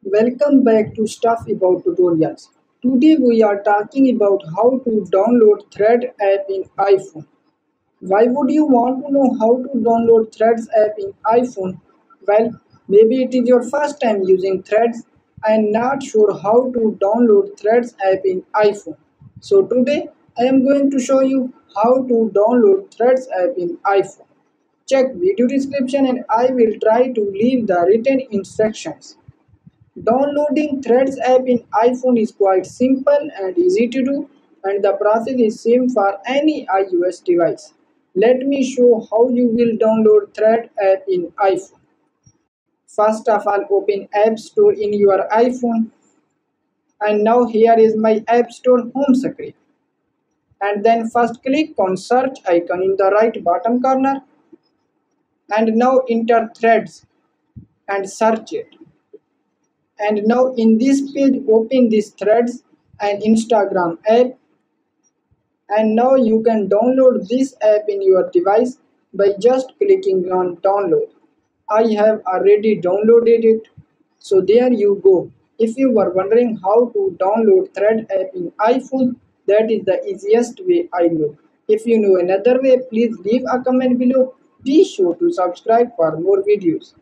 Welcome back to Stuff About Tutorials. Today we are talking about how to download Thread app in iPhone. Why would you want to know how to download Threads app in iPhone? Well, maybe it is your first time using Threads and not sure how to download Threads app in iPhone. So today I am going to show you how to download Threads app in iPhone. Check video description and I will try to leave the written instructions. Downloading Threads app in iPhone is quite simple and easy to do, and the process is same for any iOS device. Let me show how you will download Thread app in iPhone. First of all, open App Store in your iPhone, and now here is my App Store home screen. And then first click on search icon in the right bottom corner, and now enter Threads and search it. And now in this page open this Threads and Instagram app, and now you can download this app in your device by just clicking on download. I have already downloaded it, so there you go. If you were wondering how to download Thread app in iPhone, that is the easiest way I know. If you know another way, please leave a comment below. Be sure to subscribe for more videos.